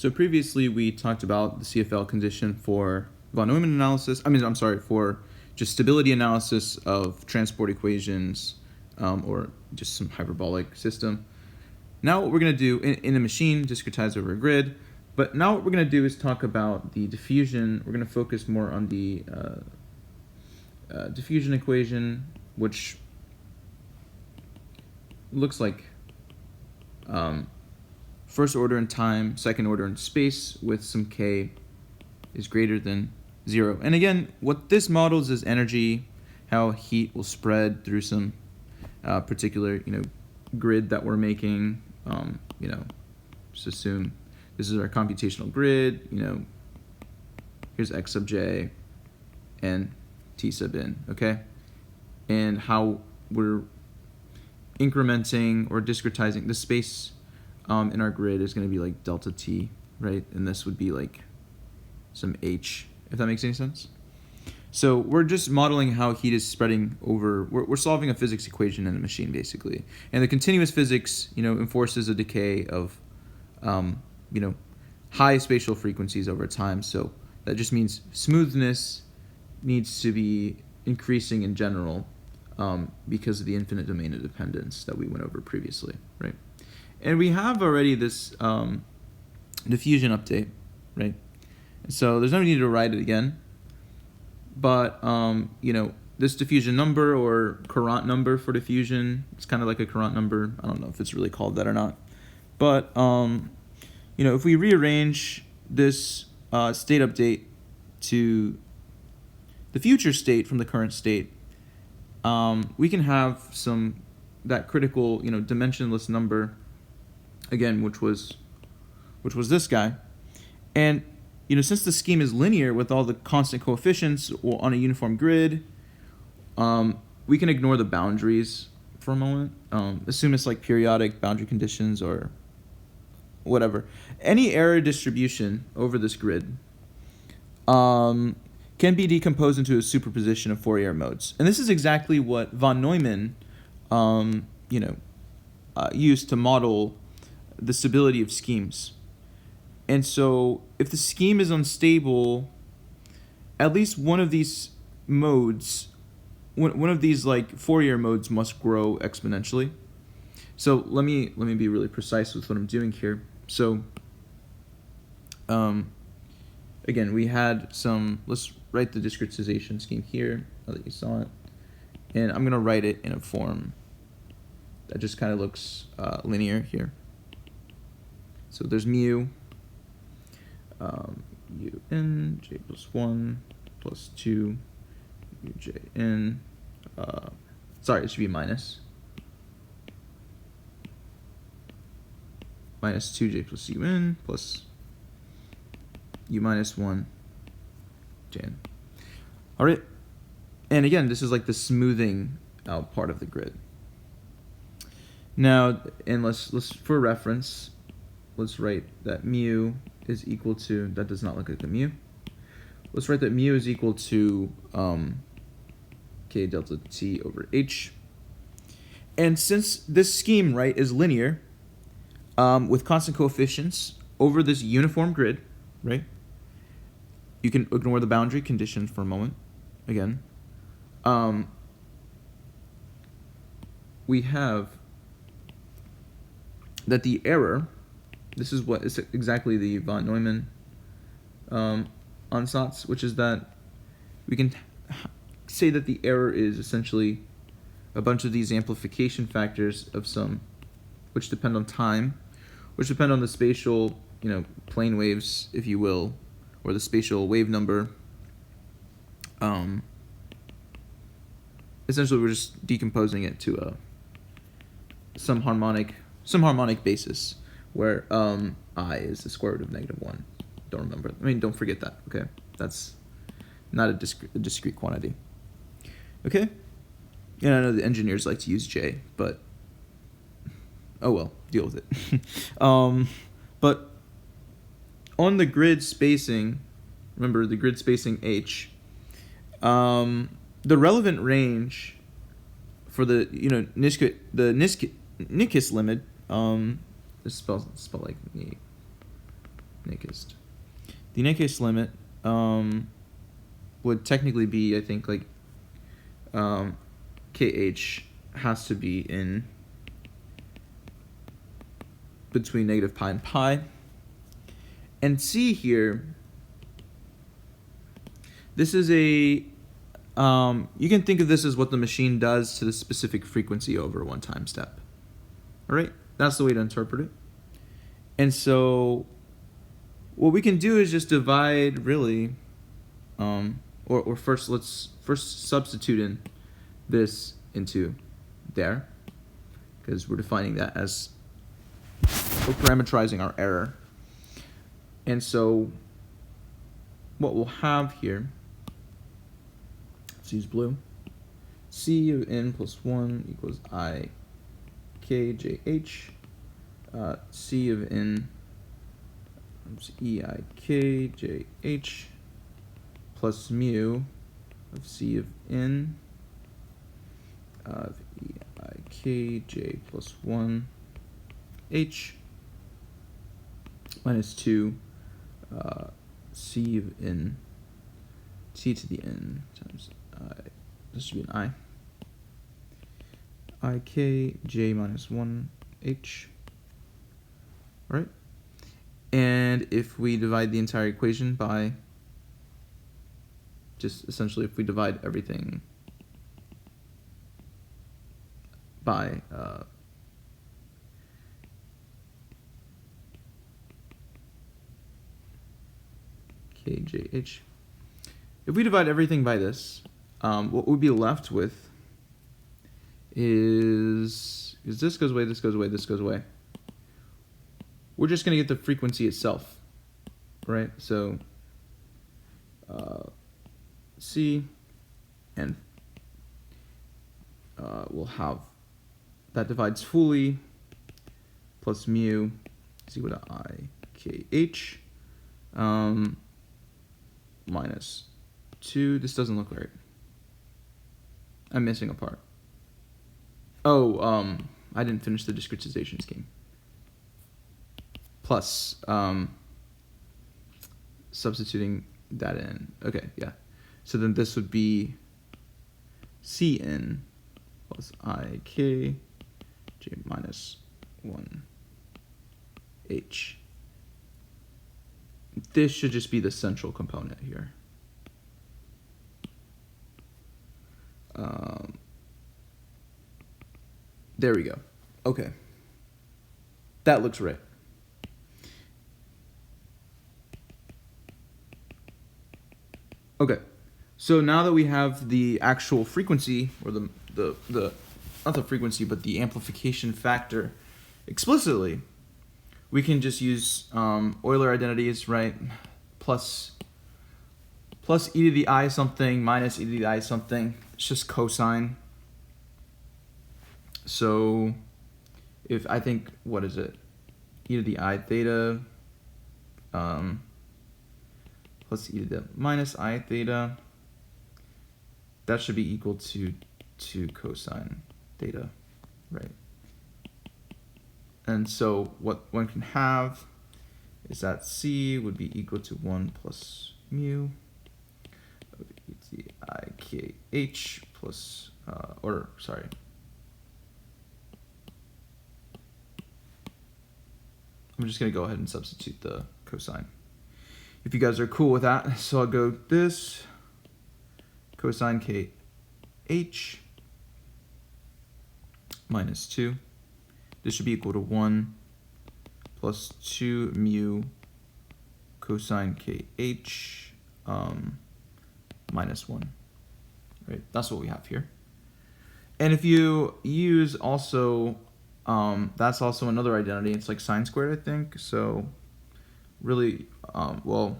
So previously we talked about the CFL condition for von Neumann analysis. For just stability analysis of transport equations or just some hyperbolic system. Now what we're going to do in a machine, discretized over a grid, but now what we're going to do is talk about the diffusion. We're going to focus more on the diffusion equation, which looks like first order in time, second order in space, with some k is greater than 0. And again, what this models is energy, how heat will spread through some particular grid that we're making. Just assume this is our computational grid. Here's x sub j and t sub n. Okay, and how we're incrementing or discretizing the space in our grid is going to be like delta t, right? And this would be like some h, if that makes any sense. So we're just modeling how heat is spreading over. We're solving a physics equation in a machine, basically. And the continuous physics, enforces a decay of, high spatial frequencies over time. So that just means smoothness needs to be increasing in general because of the infinite domain of dependence that we went over previously, right? And we have already this diffusion update, right? So there's no need to write it again. But, this diffusion number or Courant number for diffusion, it's kind of like a Courant number. I don't know if it's really called that or not. But, if we rearrange this state update to the future state from the current state, we can have that critical, dimensionless number, again, which was this guy. And since the scheme is linear with all the constant coefficients on a uniform grid, we can ignore the boundaries for a moment. Assume it's like periodic boundary conditions or whatever. Any error distribution over this grid can be decomposed into a superposition of Fourier modes. And this is exactly what von Neumann used to model the stability of schemes. And so if the scheme is unstable, at least one of these modes, one of these like Fourier modes must grow exponentially. So let me be really precise with what I'm doing here. So again, we had let's write the discretization scheme here, now that you saw it. And I'm going to write it in a form that just kind of looks linear here. So there's mu, un, j plus 1 plus 2, ujn. Sorry, it should be minus. Minus 2j plus un plus u minus 1 jn. All right. And again, this is like the smoothing out part of the grid. Now, and let's for reference, let's write that mu is equal to, that does not look like a mu. Let's write that mu is equal to k delta t over h. And since this scheme, right, is linear with constant coefficients over this uniform grid, right? You can ignore the boundary conditions for a moment. Again, we have that the error, this is what is exactly the von Neumann Ansatz, which is that we can say that the error is essentially a bunch of these amplification factors of some, which depend on time, which depend on the spatial, plane waves, if you will, or the spatial wave number. Essentially, we're just decomposing it to some harmonic basis where I is the square root of -1. Don't forget that, okay? That's not a discrete quantity. Okay? And I know the engineers like to use J, but oh well, deal with it. But on the grid spacing, remember the grid spacing H, the relevant range for the Nikisch limit, spell like Nyquist. The Nyquist limit would technically be, I think, like KH has to be in between negative pi and pi. And C here, this is a, you can think of this as what the machine does to the specific frequency over one time step. All right, that's the way to interpret it. And so what we can do is just divide really, or first let's substitute in this into there, because we're defining that as, we're parameterizing our error. And so what we'll have here, let's use blue, C of n plus 1 equals I k j h, C of n e I k j h plus mu of C of n of e I k j plus 1 h minus 2 C of n, C to the n times I, this should be an I k j minus 1 h. All right, and if we divide the entire equation by, just essentially if we divide everything by KJH. If we divide everything by this, what we'd be left with is, because this goes away, this goes away, this goes away, we're just going to get the frequency itself, right? So C, and we'll have that divides fully plus mu is equal to I K H minus 2. This doesn't look right. I'm missing a part. Oh, I didn't finish the discretization scheme. Plus, substituting that in. Okay, yeah. So then this would be Cn plus I k j minus 1 h. This should just be the central component here. There we go. Okay. That looks right. Okay. So now that we have the actual frequency, or the not the frequency, but the amplification factor explicitly, we can just use Euler identities, right? Plus e to the I something minus e to the I something. It's just cosine. So if I think, what is it? E to the I theta plus e to the minus I theta, that should be equal to 2 cosine theta, right? And so what one can have is that C would be equal to 1 plus mu of e to the I k h plus, I'm just going to go ahead and substitute the cosine, if you guys are cool with that. So I'll go this cosine k h minus 2. This should be equal to 1 plus 2 mu cosine k h minus 1. Right? That's what we have here. And if you use also, that's also another identity. It's like sine squared, I think. So really, well,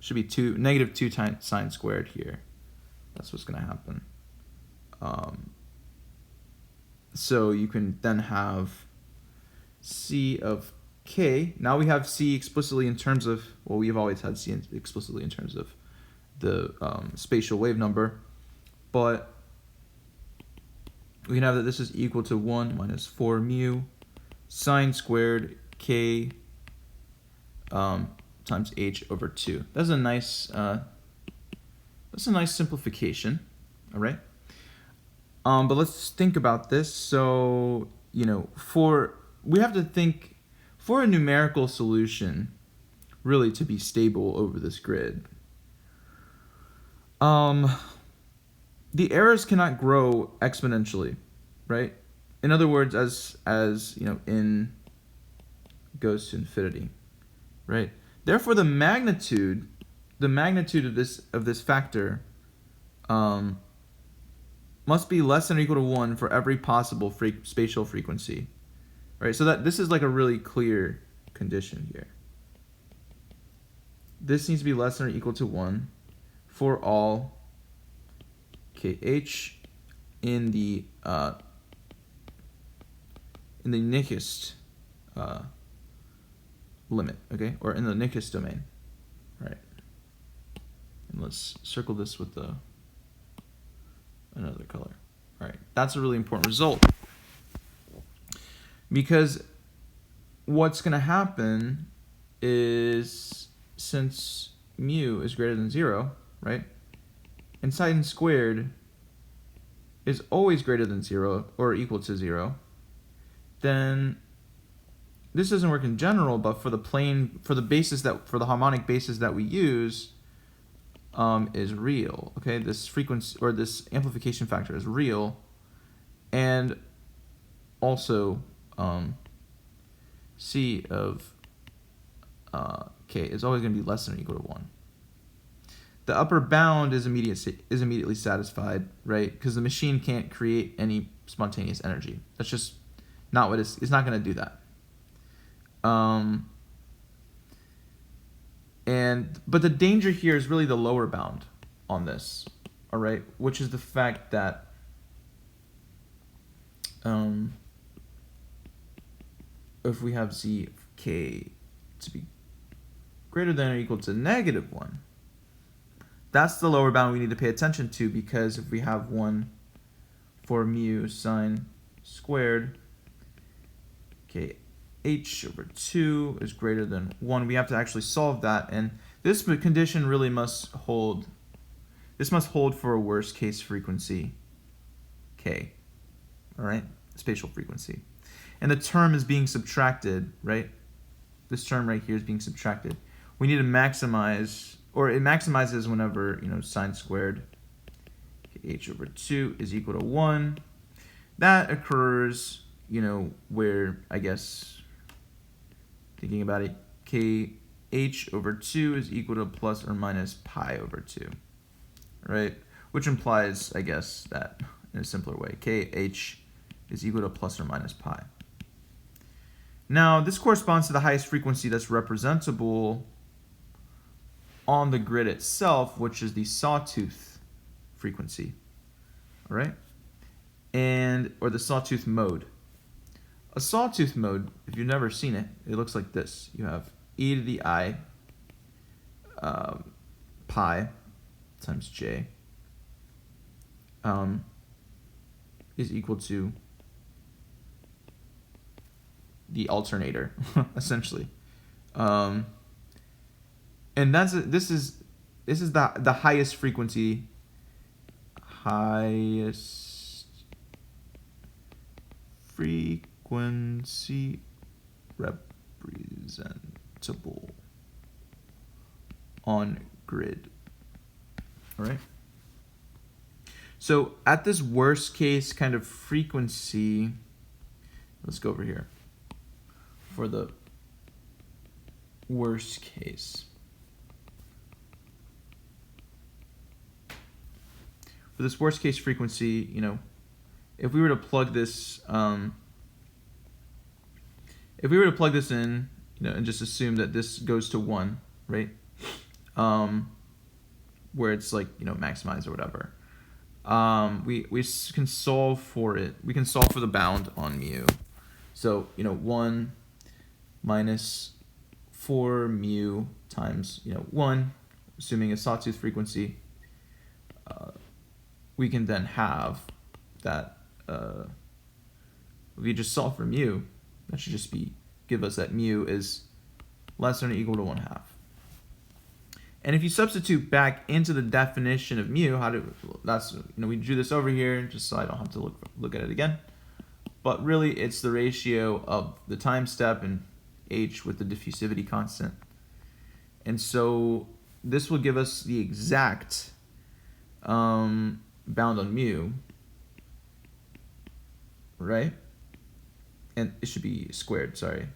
should be negative 2 times sine squared here. That's what's going to happen. So you can then have C of k. Now we have C explicitly in terms of, well, we've always had C explicitly in terms of the spatial wave number, but we can have that this is equal to 1 minus 4 mu sine squared k times h over 2. That's a nice simplification, all right? But let's think about this. So, we have to think for a numerical solution really to be stable over this grid. The errors cannot grow exponentially, right? In other words, as n goes to infinity, right? Therefore, the magnitude of this factor must be less than or equal to 1 for every possible spatial frequency, right? So that this is like a really clear condition here. This needs to be less than or equal to 1 for all kh in the Nyquist limit, okay, or in the Nyquist domain, right? And let's circle this with another color. All right, that's a really important result, because what's going to happen is, since mu is greater than 0, right, and sin squared is always greater than 0 or equal to 0, then this doesn't work in general, but for the harmonic basis that we use is real. Okay, this frequency or this amplification factor is real, and also c of k is always going to be less than or equal to 1. The upper bound is immediately satisfied, right? Because the machine can't create any spontaneous energy. That's just not what it's not going to do that. But the danger here is really the lower bound on this, all right? Which is the fact that if we have z of k to be greater than or equal to -1, that's the lower bound we need to pay attention to, because if we have 1 for mu sine squared, k h over 2 is greater than 1, we have to actually solve that, and this condition really must hold. This must hold for a worst case frequency k, all right, spatial frequency, and the term is being subtracted, right? This term right here is being subtracted. We need to maximize, or it maximizes whenever sine squared h over 2 is equal to 1. That occurs, where, I guess, thinking about it, kh over 2 is equal to plus or minus pi over 2, right? Which implies, I guess, that in a simpler way, kh is equal to plus or minus pi. Now, this corresponds to the highest frequency that's representable on the grid itself, which is the sawtooth frequency, all right? Or the sawtooth mode. A sawtooth mode, if you've never seen it, it looks like this. You have e to the I pi times j is equal to the alternator, essentially. And this is the highest frequency, representable on grid. All right. So at this worst case kind of frequency, let's go over here for the worst case. For this worst case frequency, if we were to plug this, in, and just assume that this goes to 1, right? Where it's like, maximized or whatever. We can solve for it. We can solve for the bound on mu. So, 1 minus 4 mu times, 1, assuming a sawtooth frequency, we can then have that, if you just solve for mu, that should just give us that mu is less than or equal to 1/2. And if you substitute back into the definition of mu, we drew this over here just so I don't have to look at it again. But really, it's the ratio of the time step and h with the diffusivity constant. And so this will give us the exact bound on mu, right? And it should be squared, sorry.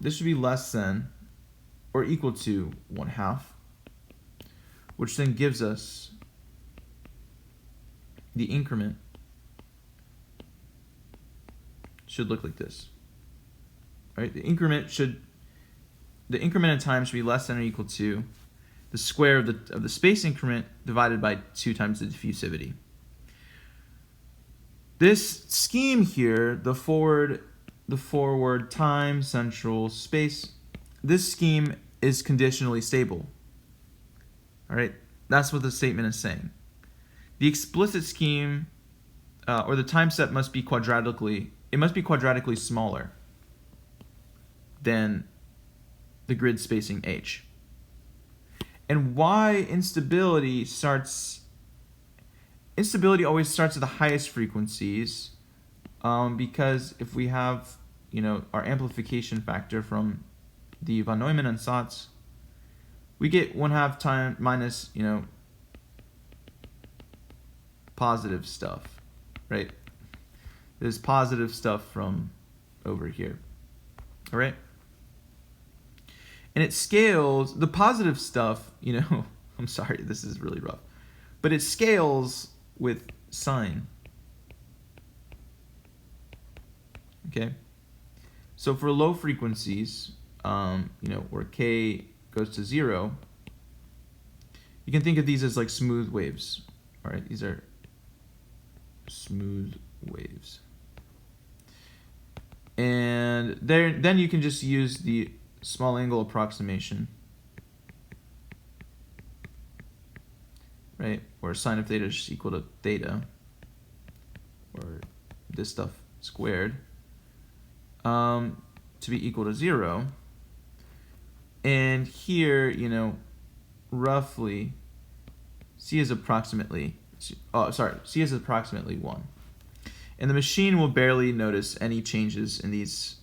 This should be less than or equal to 1/2, which then gives us the increment should look like this. Right? The increment in time should be less than or equal to the square of the space increment divided by 2 times the diffusivity. This scheme here, the forward time, central, space, this scheme is conditionally stable. All right, that's what the statement is saying. The explicit scheme, or the time step must be quadratically smaller than the grid spacing h. And why instability always starts at the highest frequencies, because if we have, our amplification factor from the von Neumann Ansatz, we get 1/2 time minus, positive stuff, right? There's positive stuff from over here, all right? And it scales, the positive stuff, I'm sorry, this is really rough, but it scales with sine. Okay? So for low frequencies, where k goes to 0, you can think of these as like smooth waves. All right, these are smooth waves. And then you can just use the small angle approximation, right? Or sine of theta is just equal to theta, or this stuff squared, to be equal to 0. And here, roughly, C is approximately 1. And the machine will barely notice any changes in these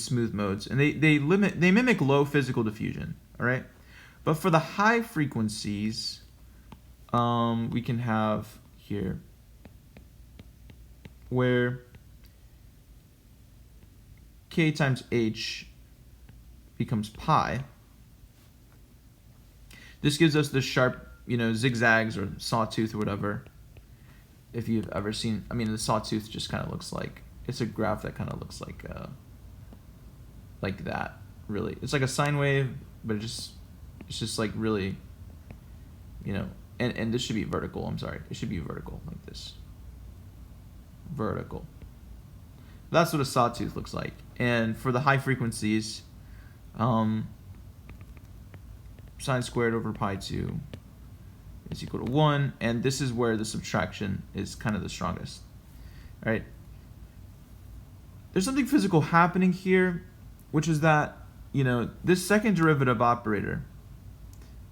smooth modes, and they mimic low physical diffusion, all right? But for the high frequencies, we can have here where k times h becomes pi. This gives us the sharp, zigzags or sawtooth or whatever. If you've ever seen, the sawtooth just kind of looks like, it's a graph that kind of looks like that, really. It's like a sine wave, but it's just like really, and this should be vertical, I'm sorry. It should be vertical, like this. Vertical. That's what a sawtooth looks like. And for the high frequencies, sine squared over pi 2 is equal to 1, and this is where the subtraction is kind of the strongest. All right? There's something physical happening here, which is that, this second derivative operator,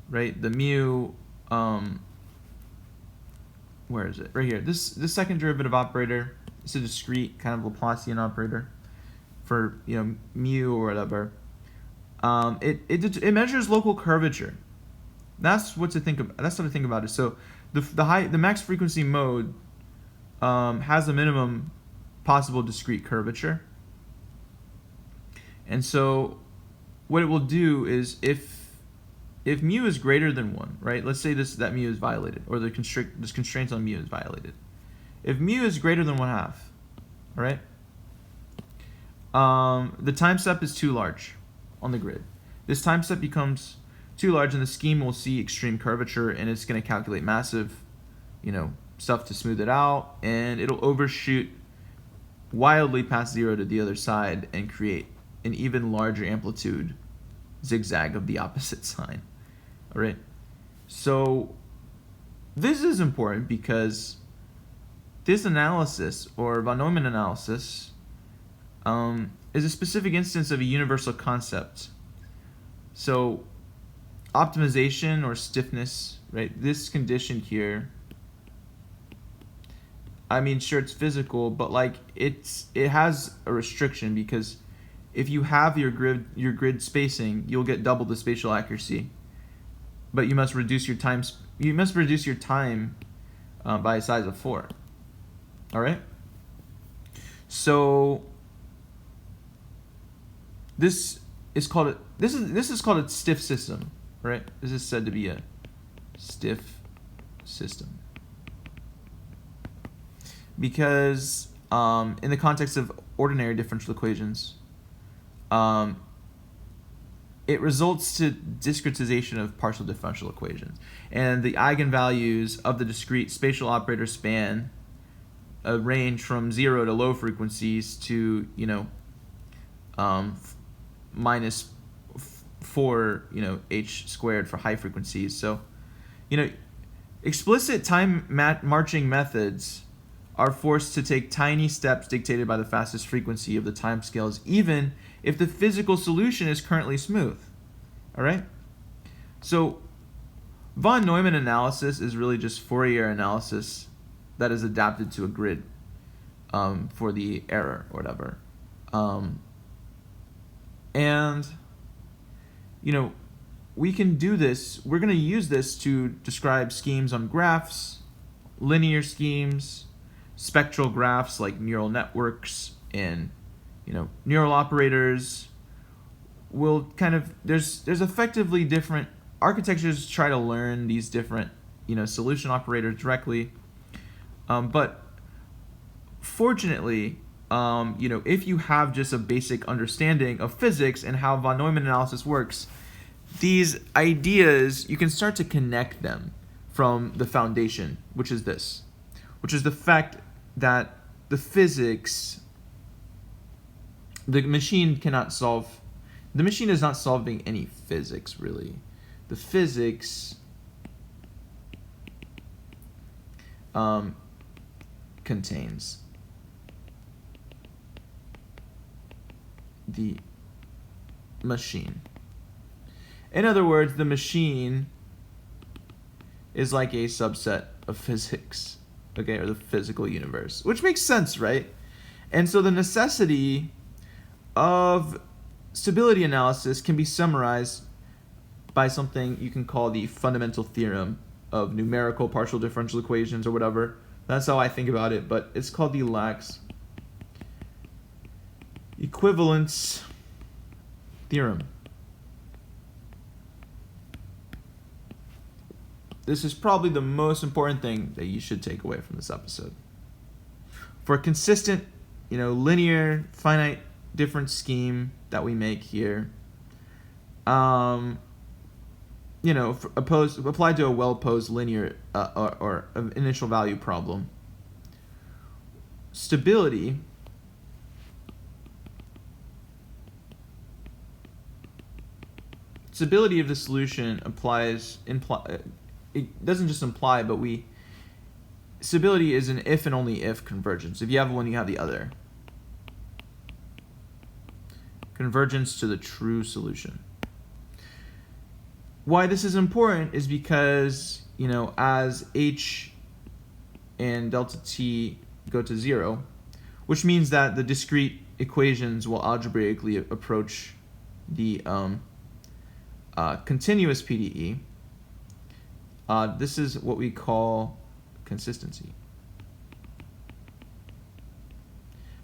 right, the mu, where is it? Right here. This second derivative operator, it's a discrete kind of Laplacian operator for, mu or whatever. It measures local curvature. That's what to think about it. So the max frequency mode has the minimum possible discrete curvature. And so what it will do is if mu is greater than 1, right? Let's say that mu is violated, or this constraint on mu is violated. If mu is greater than 1/2, all right? The time step is too large on the grid. This time step becomes too large, and the scheme will see extreme curvature, and it's going to calculate massive, stuff to smooth it out, and it'll overshoot wildly past 0 to the other side and create an even larger amplitude zigzag of the opposite sign. All right. So this is important because this analysis, or von Neumann analysis, is a specific instance of a universal concept. So optimization or stiffness, right? This condition here, I mean, sure, it's physical, but like it has a restriction, because if you have your grid spacing, you'll get double the spatial accuracy, but you must reduce your time. By a size of 4. All right. So this is called a stiff system, right? This is said to be a stiff system because in the context of ordinary differential equations, it results to discretization of partial differential equations, and the eigenvalues of the discrete spatial operator span a range from 0 to low frequencies to minus 4 h squared for high frequencies. So explicit time marching methods are forced to take tiny steps dictated by the fastest frequency of the time scales, even if the physical solution is currently smooth. All right? So von Neumann analysis is really just Fourier analysis that is adapted to a grid for the error or whatever. And we can do this. We're going to use this to describe schemes on graphs, linear schemes, spectral graphs like neural networks, and neural operators. Will kind of there's effectively different architectures to try to learn these different solution operators directly, but fortunately, if you have just a basic understanding of physics and how von Neumann analysis works, these ideas, you can start to connect them from the foundation, which is the fact that the machine is not solving any physics, really. The physics contains the machine. In other words, the machine is like a subset of physics, okay, or the physical universe, which makes sense, right? And so the necessity of stability analysis can be summarized by something you can call the fundamental theorem of numerical partial differential equations or whatever. That's how I think about it, but it's called the Lax Equivalence Theorem. This is probably the most important thing that you should take away from this episode. For a consistent, linear, finite difference scheme that we make here, applied to a well-posed linear or initial value problem, stability of the solution it doesn't just imply, but stability is an if and only if convergence. If you have one, you have the other. Convergence to the true solution. Why this is important is because, as h and delta t go to 0, which means that the discrete equations will algebraically approach the continuous PDE. This is what we call consistency.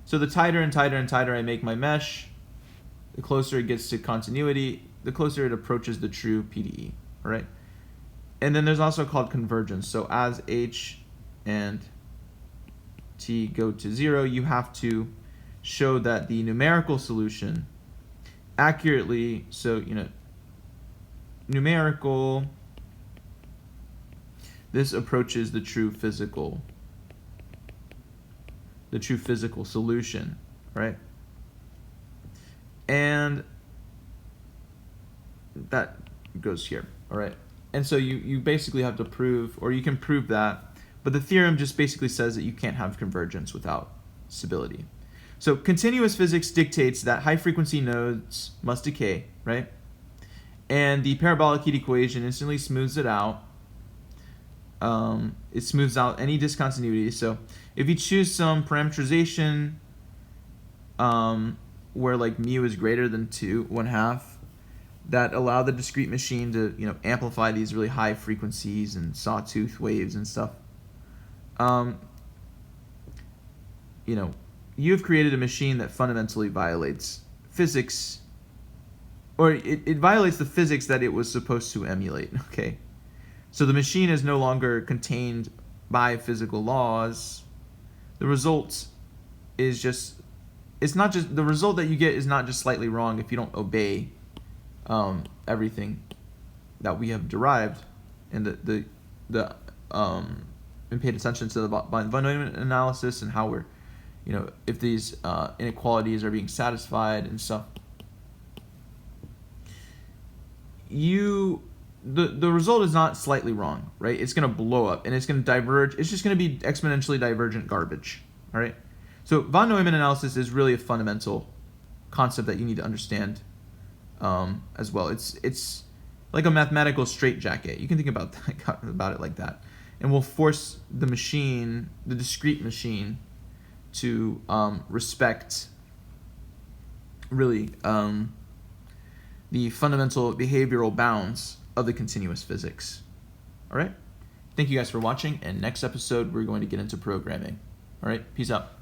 So the tighter and tighter and tighter I make my mesh, the closer it gets to continuity, the closer it approaches the true PDE, all right? And then there's also called convergence. So as h and t go to 0, you have to show that the numerical solution accurately, so, numerical, this approaches the true physical solution, right? And that goes here, all right? And so you basically have to prove, or you can prove that, but the theorem just basically says that you can't have convergence without stability. So continuous physics dictates that high-frequency nodes must decay, right? And the parabolic heat equation instantly smooths it out. It smooths out any discontinuity. So if you choose some parameterization where like mu is greater than 1/2, that allow the discrete machine to amplify these really high frequencies and sawtooth waves and stuff. You've created a machine that fundamentally violates physics, or it violates the physics that it was supposed to emulate. Okay, so the machine is no longer contained by physical laws. The result is just the result that you get is not just slightly wrong if you don't obey everything that we have derived and and paid attention to the von Neumann analysis and how we're if these inequalities are being satisfied and stuff. The result is not slightly wrong, right? It's going to blow up and it's going to diverge. It's just going to be exponentially divergent garbage, all right? So von Neumann analysis is really a fundamental concept that you need to understand as well. It's like a mathematical straitjacket. You can think about it like that, and will force the machine, the discrete machine, to respect really the fundamental behavioral bounds of the continuous physics. All right? Thank you guys for watching, and next episode we're going to get into programming. All right? Peace out.